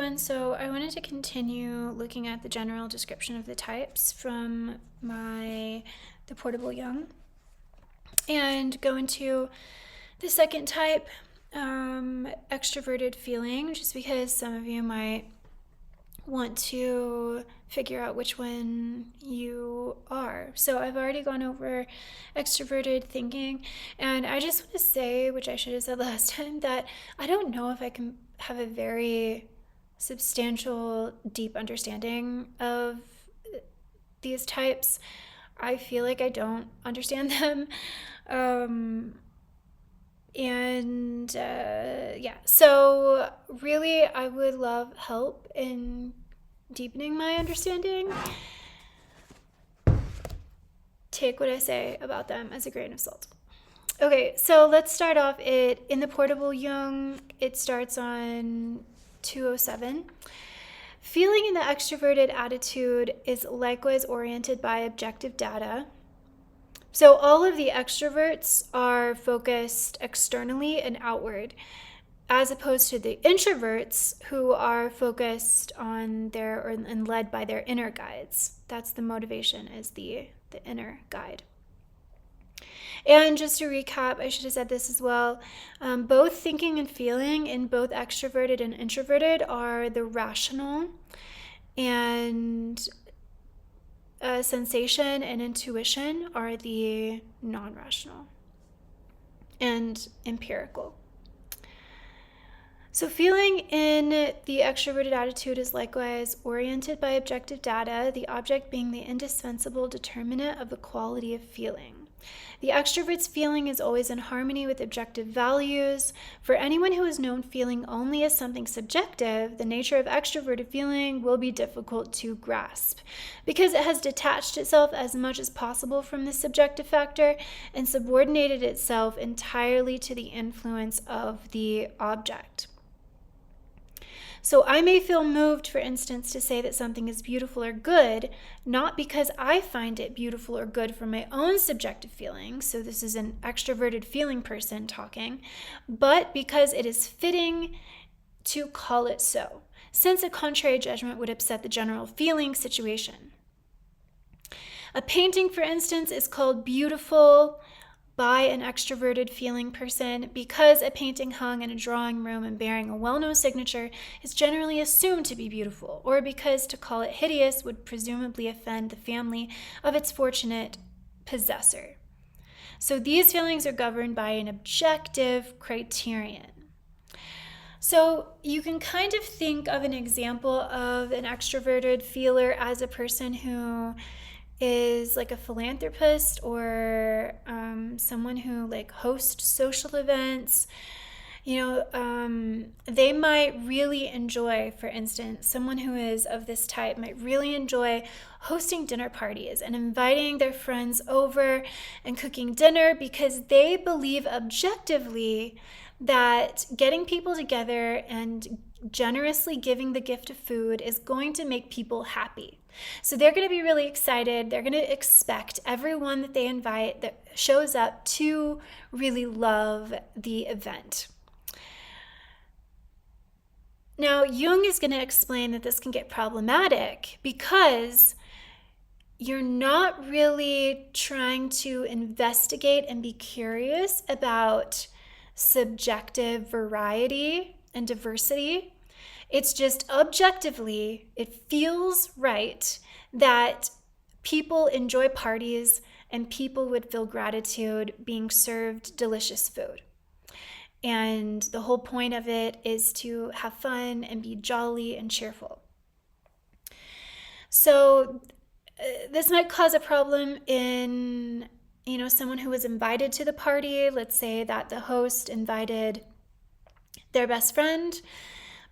everyone. So I wanted to continue looking at the general description of the types from the Portable Jung and go into the second type, extroverted feeling, just because some of you might want to figure out which one you are. So I've already gone over extroverted thinking, and I just want to say, which I should have said last time, that I don't know if I can have a very substantial, deep understanding of these types. I feel like I don't understand them. So really I would love help in deepening my understanding. Take what I say about them as a grain of salt. Okay, so let's start off in the Portable Jung. It starts on 207. Feeling in the extroverted attitude is likewise oriented by objective data. So all of the extroverts are focused externally and outward, as opposed to the introverts who are focused on and led by their inner guides. That's the motivation, is the inner guide. And just to recap, I should have said this as well, both thinking and feeling in both extroverted and introverted are the rational, and sensation and intuition are the non-rational and empirical. So feeling in the extroverted attitude is likewise oriented by objective data, the object being the indispensable determinant of the quality of feeling. The extrovert's feeling is always in harmony with objective values. For anyone who has known feeling only as something subjective, the nature of extroverted feeling will be difficult to grasp because it has detached itself as much as possible from the subjective factor and subordinated itself entirely to the influence of the object. So I may feel moved, for instance, to say that something is beautiful or good, not because I find it beautiful or good from my own subjective feelings, so this is an extroverted feeling person talking, but because it is fitting to call it so, since a contrary judgment would upset the general feeling situation. A painting, for instance, is called beautiful by an extroverted feeling person because a painting hung in a drawing room and bearing a well-known signature is generally assumed to be beautiful, or because to call it hideous would presumably offend the family of its fortunate possessor. So these feelings are governed by an objective criterion. So you can kind of think of an example of an extroverted feeler as a person who is like a philanthropist or someone who like hosts social events. They might really enjoy, for instance, someone who is of this type might really enjoy hosting dinner parties and inviting their friends over and cooking dinner because they believe objectively that getting people together and generously giving the gift of food is going to make people happy. So they're going to be really excited. They're going to expect everyone that they invite that shows up to really love the event. Now, Jung is going to explain that this can get problematic because you're not really trying to investigate and be curious about subjective variety and diversity. It's just objectively, it feels right that people enjoy parties and people would feel gratitude being served delicious food. And the whole point of it is to have fun and be jolly and cheerful. So this might cause a problem in, someone who was invited to the party. Let's say that the host invited their best friend,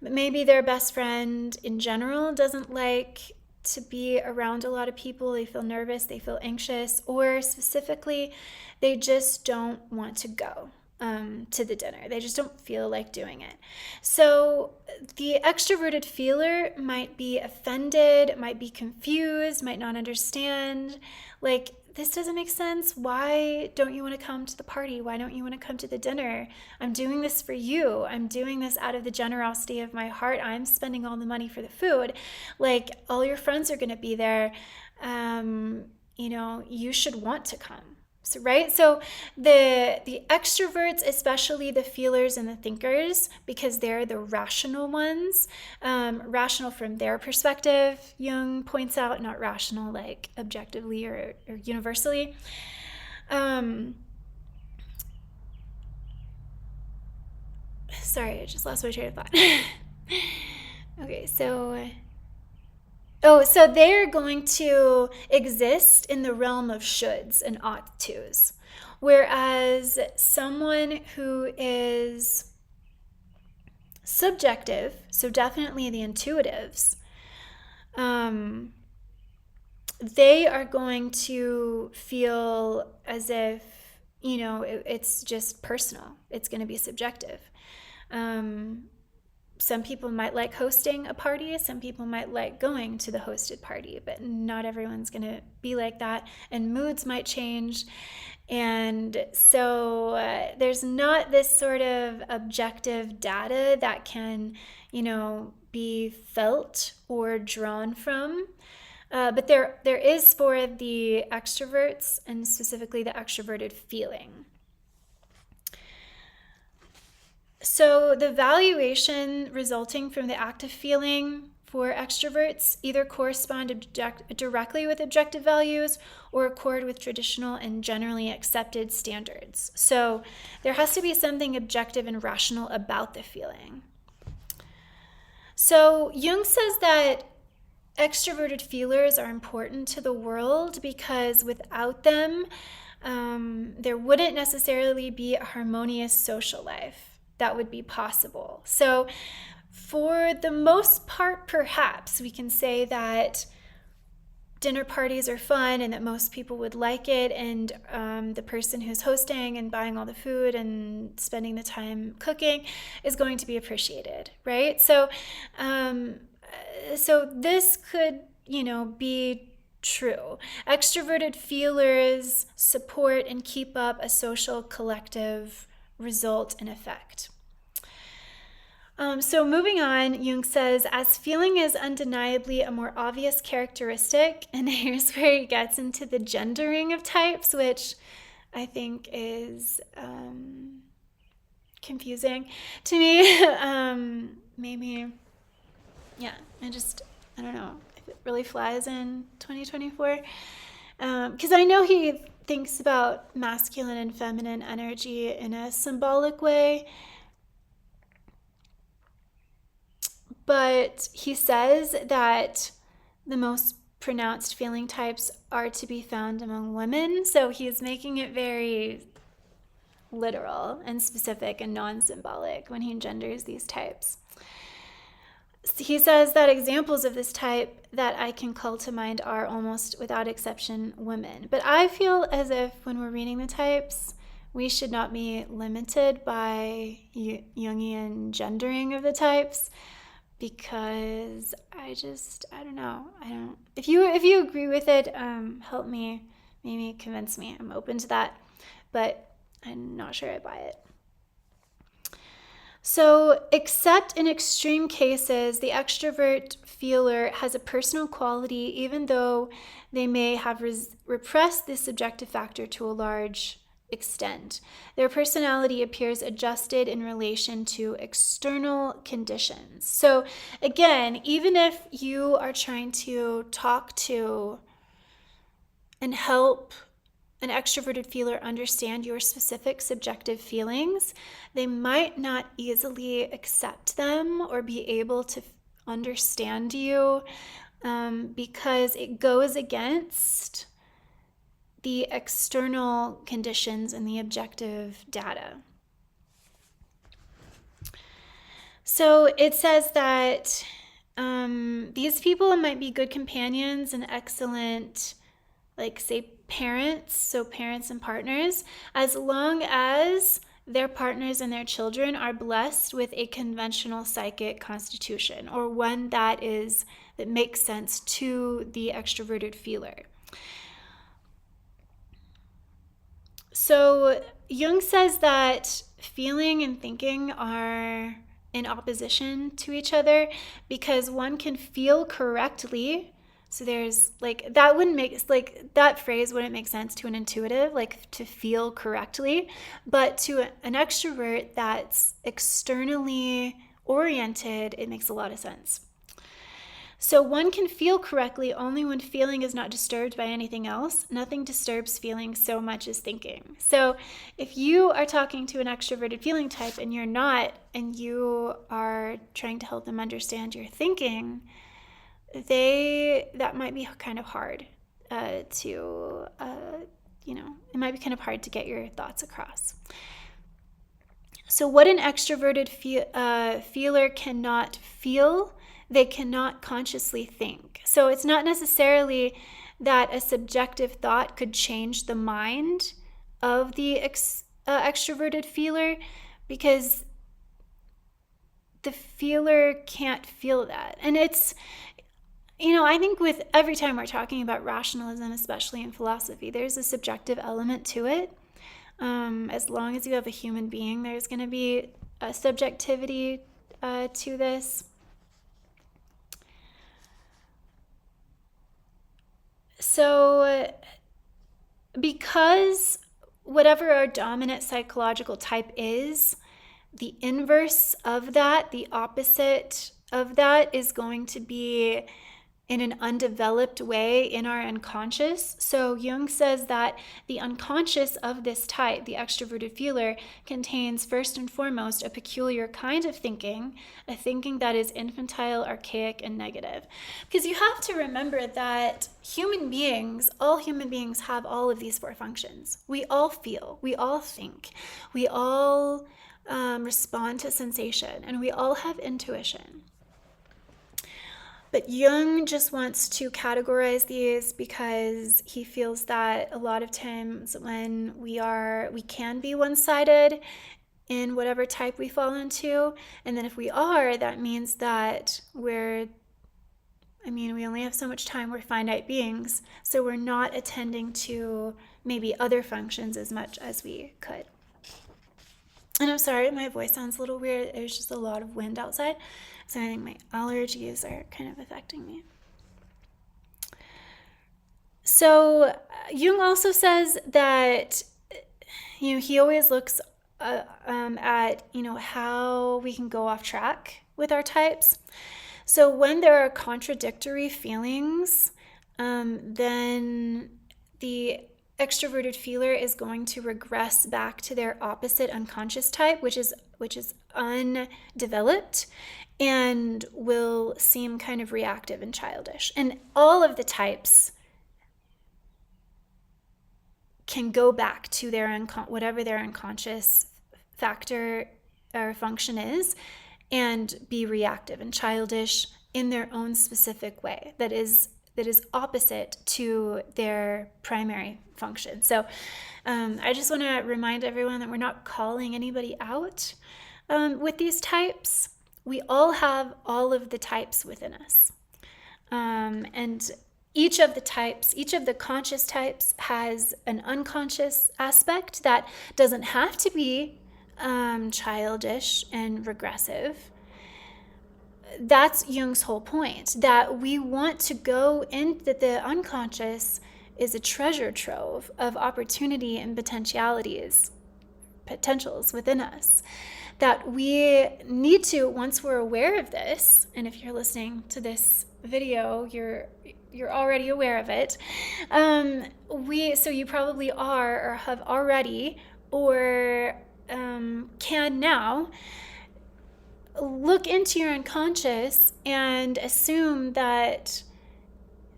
but maybe their best friend in general doesn't like to be around a lot of people. They feel nervous, they feel anxious, or specifically, they just don't want to go to the dinner. They just don't feel like doing it. So the extroverted feeler might be offended, might be confused, might not understand. Like, this doesn't make sense. Why don't you want to come to the party? Why don't you want to come to the dinner? I'm doing this for you. I'm doing this out of the generosity of my heart. I'm spending all the money for the food. Like, all your friends are going to be there. You should want to come. So, right? So the extroverts, especially the feelers and the thinkers, because they're the rational ones, rational from their perspective, Jung points out, not rational like objectively or universally. Sorry, I just lost my train of thought. Okay, so they're going to exist in the realm of shoulds and ought tos. Whereas someone who is subjective, so definitely the intuitives, they are going to feel as if, it's just personal. It's going to be subjective. Some people might like hosting a party. Some people might like going to the hosted party, but not everyone's going to be like that. And moods might change. And so there's not this sort of objective data that can, be felt or drawn from. But there is for the extroverts, and specifically the extroverted feeling. So the valuation resulting from the act of feeling for extroverts either correspond directly with objective values or accord with traditional and generally accepted standards. So there has to be something objective and rational about the feeling. So Jung says that extroverted feelers are important to the world because without them, there wouldn't necessarily be a harmonious social life that would be possible. So for the most part, perhaps we can say that dinner parties are fun and that most people would like it, and the person who's hosting and buying all the food and spending the time cooking is going to be appreciated, right? So this could, be true. Extroverted feelers support and keep up a social collective result and effect. So moving on, Jung says, as feeling is undeniably a more obvious characteristic, and here's where he gets into the gendering of types, which I think is confusing to me. Maybe, yeah, I don't know if it really flies in 2024. Because I know he thinks about masculine and feminine energy in a symbolic way. But he says that the most pronounced feeling types are to be found among women. So he's making it very literal and specific and non-symbolic when he genders these types. He says that examples of this type that I can call to mind are almost without exception women. But I feel as if when we're reading the types, we should not be limited by Jungian gendering of the types, because I don't know. If you agree with it, help me, maybe convince me. I'm open to that, but I'm not sure I buy it. So, except in extreme cases, the extrovert feeler has a personal quality, even though they may have repressed this subjective factor to a large extent. Their personality appears adjusted in relation to external conditions. So, again, even if you are trying to talk to and help an extroverted feeler understand your specific subjective feelings, they might not easily accept them or be able to understand you because it goes against the external conditions and the objective data. So it says that these people might be good companions and excellent, say, parents, so parents and partners, as long as their partners and their children are blessed with a conventional psychic constitution, or one that makes sense to the extroverted feeler. So Jung says that feeling and thinking are in opposition to each other because one can feel correctly. So there's like, that wouldn't make, like, that phrase wouldn't make sense to an intuitive, like to feel correctly, but to an extrovert that's externally oriented, it makes a lot of sense. So one can feel correctly only when feeling is not disturbed by anything else. Nothing disturbs feeling so much as thinking. So if you are talking to an extroverted feeling type and you're not, and you are trying to help them understand your thinking, that might be kind of hard it might be kind of hard to get your thoughts across. So what an extroverted feeler cannot feel, they cannot consciously think. So it's not necessarily that a subjective thought could change the mind of the extroverted feeler, because the feeler can't feel that. And it's, I think with every time we're talking about rationalism, especially in philosophy, there's a subjective element to it. As long as you have a human being, there's going to be a subjectivity to this. So because whatever our dominant psychological type is, the inverse of that, the opposite of that, is going to be in an undeveloped way in our unconscious. So Jung says that the unconscious of this type, the extroverted feeler, contains first and foremost a peculiar kind of thinking, a thinking that is infantile, archaic, and negative. Because you have to remember that all human beings have all of these four functions. We all feel, we all think, we all respond to sensation, and we all have intuition. But Jung just wants to categorize these because he feels that a lot of times when we can be one-sided in whatever type we fall into. And then if we are, that means that we only have so much time, we're finite beings. So we're not attending to maybe other functions as much as we could. And I'm sorry, my voice sounds a little weird. There's just a lot of wind outside. So I think my allergies are kind of affecting me. So Jung also says that, he always looks at, how we can go off track with our types. So when there are contradictory feelings, then the extroverted feeler is going to regress back to their opposite unconscious type, which is undeveloped, and will seem kind of reactive and childish. And all of the types can go back to their whatever their unconscious factor or function is, and be reactive and childish in their own specific way that is opposite to their primary function. So I just want to remind everyone that we're not calling anybody out with these types. We all have all of the types within us. And each of the conscious types has an unconscious aspect that doesn't have to be childish and regressive. That's Jung's whole point, that we want to go in, that the unconscious is a treasure trove of opportunity and potentials within us, that we need to, once we're aware of this, and if you're listening to this video, you're already aware of it, so you probably are or have already, or can now look into your unconscious and assume that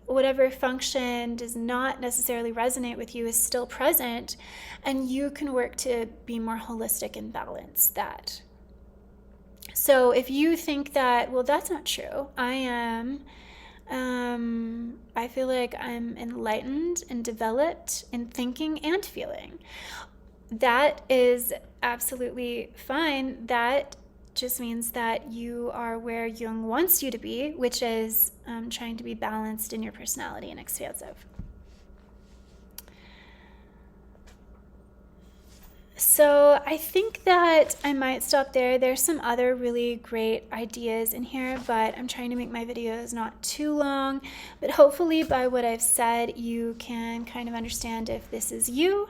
whatever function does not necessarily resonate with you is still present, and you can work to be more holistic and balance that. So if you think that, well, that's not true, I feel like I'm enlightened and developed in thinking and feeling, that is absolutely fine. That just means that you are where Jung wants you to be, which is trying to be balanced in your personality and expansive. So I think that I might stop there. There's some other really great ideas in here, but I'm trying to make my videos not too long. But hopefully by what I've said, you can kind of understand if this is you,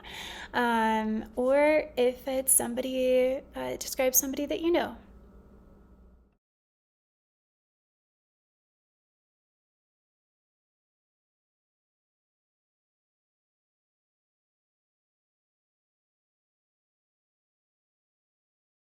or if it's somebody, describes somebody that you know.